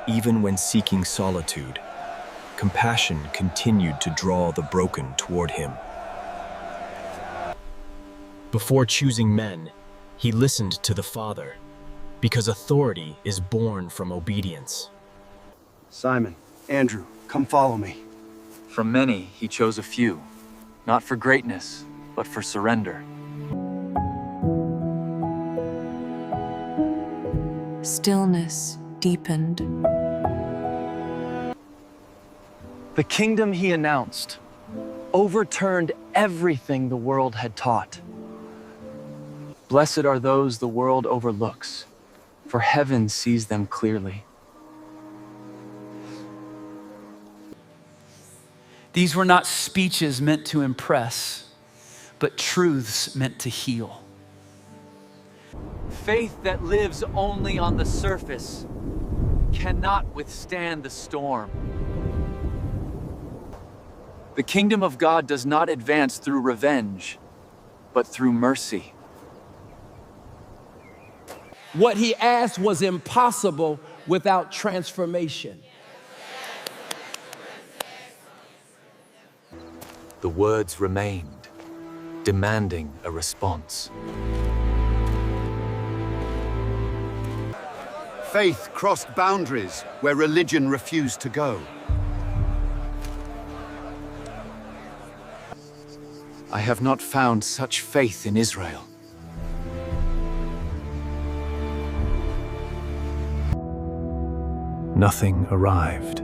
Even when seeking solitude, compassion continued to draw the broken toward him. Before choosing men, he listened to the Father, because authority is born from obedience. Simon, Andrew, come follow me. From many, he chose a few, not for greatness, but for surrender. Stillness deepened. The kingdom he announced overturned everything the world had taught. Blessed are those the world overlooks, for heaven sees them clearly. These were not speeches meant to impress, but truths meant to heal. Faith that lives only on the surface cannot withstand the storm. The kingdom of God does not advance through revenge, but through mercy. What he asked was impossible without transformation. The words remained, demanding a response. Faith crossed boundaries where religion refused to go. I have not found such faith in Israel. Nothing arrived.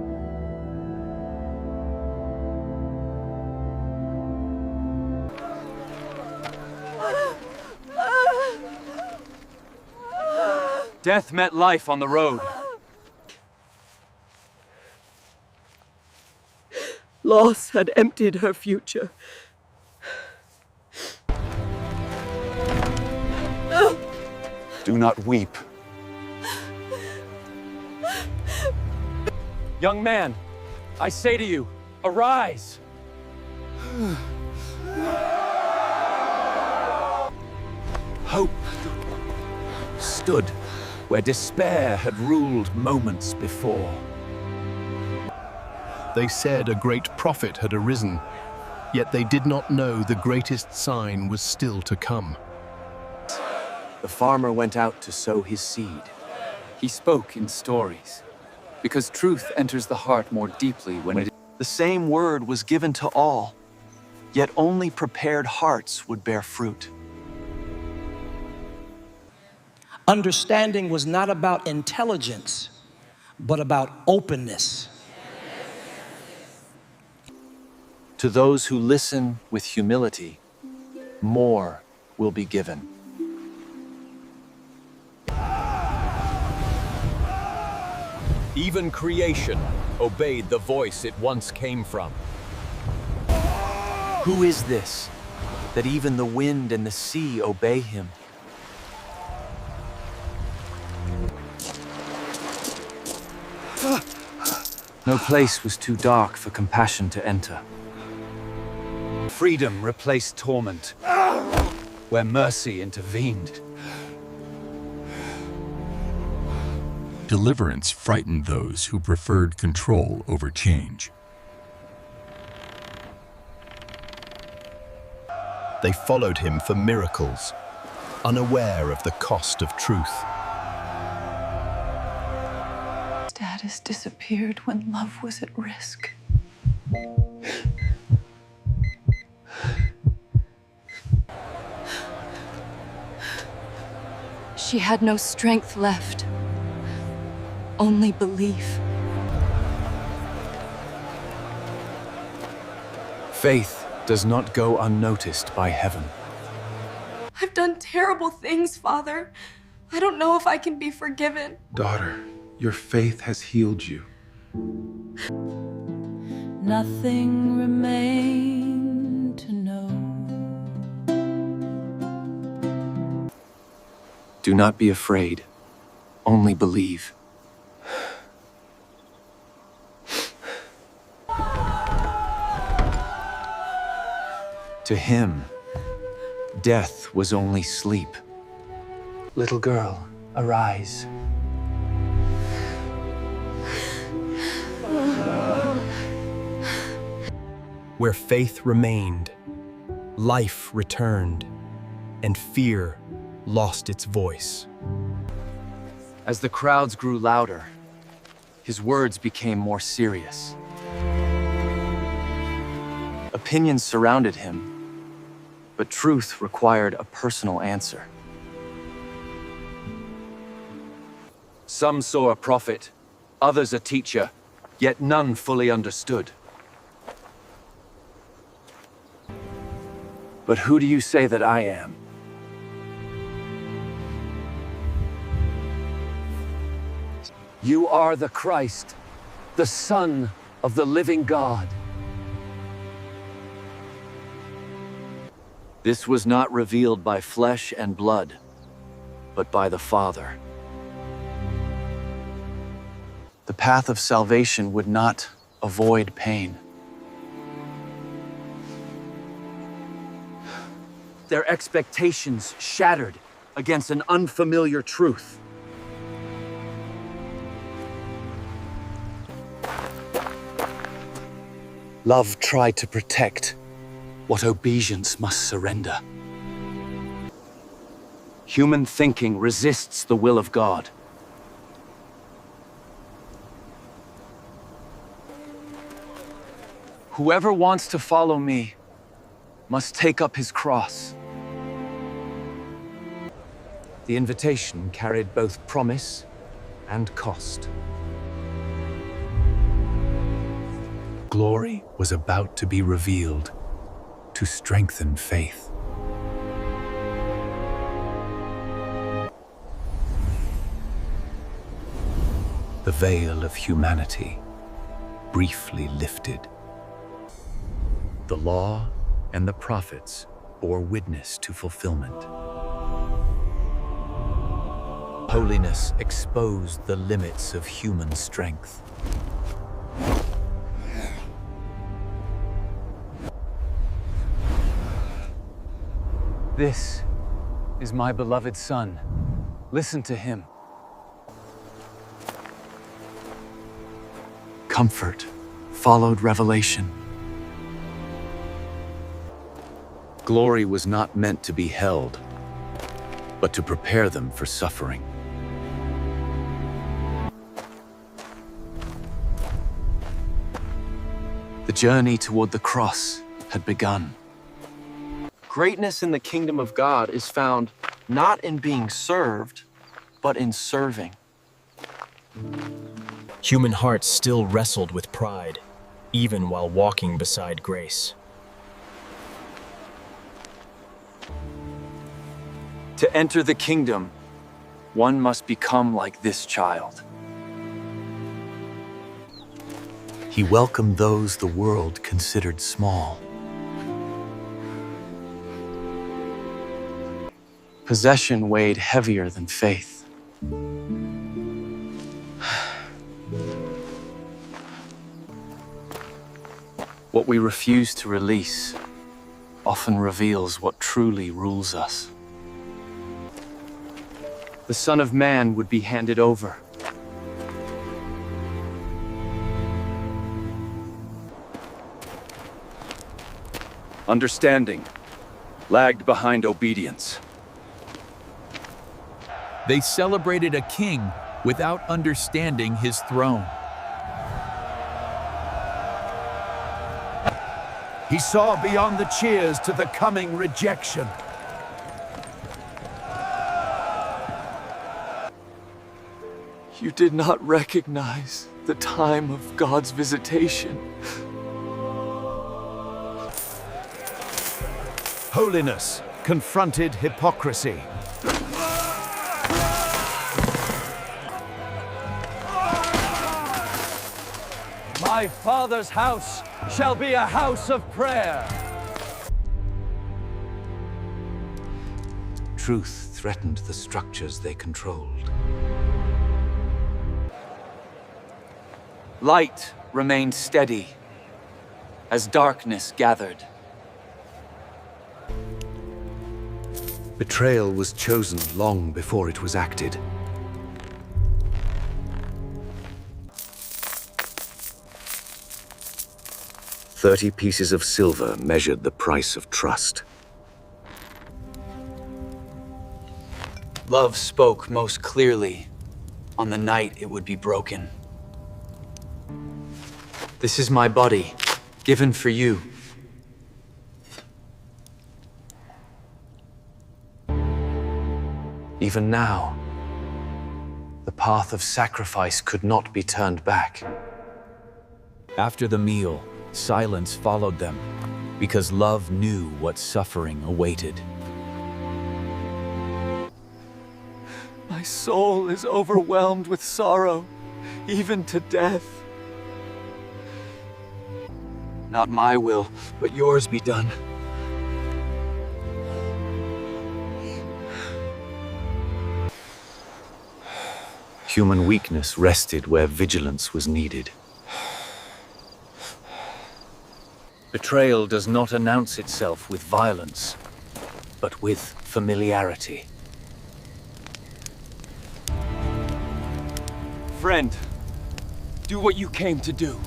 Death met life on the road. Loss had emptied her future. Do not weep. Young man, I say to you, arise. Hope stood where despair had ruled moments before. They said a great prophet had arisen, yet they did not know the greatest sign was still to come. The farmer went out to sow his seed. He spoke in stories, because truth enters the heart more deeply when the same word was given to all, yet only prepared hearts would bear fruit. Understanding was not about intelligence, but about openness. To those who listen with humility, more will be given. Even creation obeyed the voice it once came from. Who is this, that even the wind and the sea obey him? No place was too dark for compassion to enter. Freedom replaced torment, where mercy intervened. Deliverance frightened those who preferred control over change. They followed him for miracles, unaware of the cost of truth. Status disappeared when love was at risk. She had no strength left, only belief. Faith does not go unnoticed by heaven. I've done terrible things, Father. I don't know if I can be forgiven. Daughter, your faith has healed you. Nothing remained to know. Do not be afraid, only believe. To him, death was only sleep. Little girl, arise. Where faith remained, life returned, and fear lost its voice. As the crowds grew louder, his words became more serious. Opinions surrounded him, but truth required a personal answer. Some saw a prophet, others a teacher, yet none fully understood. But who do you say that I am? You are the Christ, the Son of the living God. This was not revealed by flesh and blood, but by the Father. The path of salvation would not avoid pain. Their expectations shattered against an unfamiliar truth. Love tried to protect what obedience must surrender. Human thinking resists the will of God. Whoever wants to follow me must take up his cross. The invitation carried both promise and cost. Glory was about to be revealed to strengthen faith. The veil of humanity briefly lifted. The law and the prophets bore witness to fulfillment. Holiness exposed the limits of human strength. This is my beloved Son. Listen to him. Comfort followed revelation. Glory was not meant to be held, but to prepare them for suffering. The journey toward the cross had begun. Greatness in the kingdom of God is found not in being served, but in serving. Human hearts still wrestled with pride, even while walking beside grace. To enter the kingdom, one must become like this child. He welcomed those the world considered small. Possession weighed heavier than faith. What we refuse to release often reveals what truly rules us. The Son of Man would be handed over. Understanding lagged behind obedience. They celebrated a king without understanding his throne. He saw beyond the cheers to the coming rejection. You did not recognize the time of God's visitation. Holiness confronted hypocrisy. My Father's house shall be a house of prayer. Truth threatened the structures they controlled. Light remained steady as darkness gathered. Betrayal was chosen long before it was acted. 30 pieces of silver measured the price of trust. Love spoke most clearly on the night it would be broken. This is my body, given for you. Even now, the path of sacrifice could not be turned back. After the meal, silence followed them, because love knew what suffering awaited. My soul is overwhelmed with sorrow, even to death. Not my will, but yours be done. Human weakness rested where vigilance was needed. Betrayal does not announce itself with violence, but with familiarity. Friend, do what you came to do.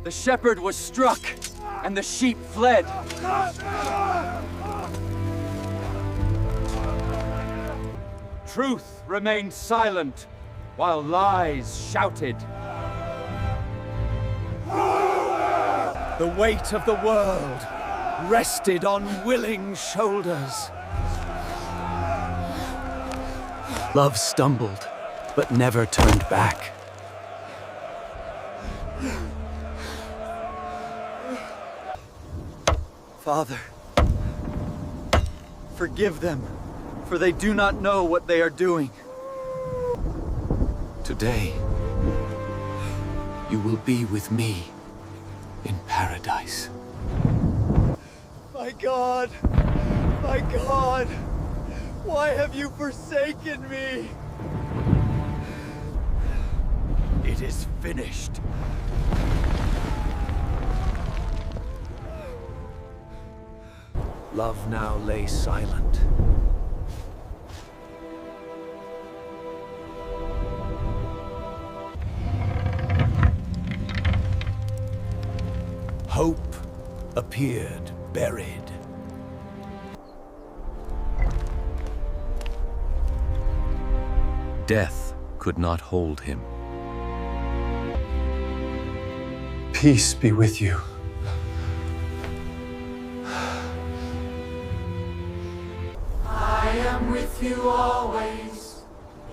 The shepherd was struck, and the sheep fled. Truth remained silent, while lies shouted. The weight of the world rested on willing shoulders. Love stumbled, but never turned back. Father, forgive them, for they do not know what they are doing. Today, you will be with me in paradise. My God, why have you forsaken me? It is finished. Love now lay silent. Hope appeared buried. Death could not hold him. Peace be with you. I am with you always,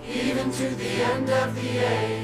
even to the end of the age.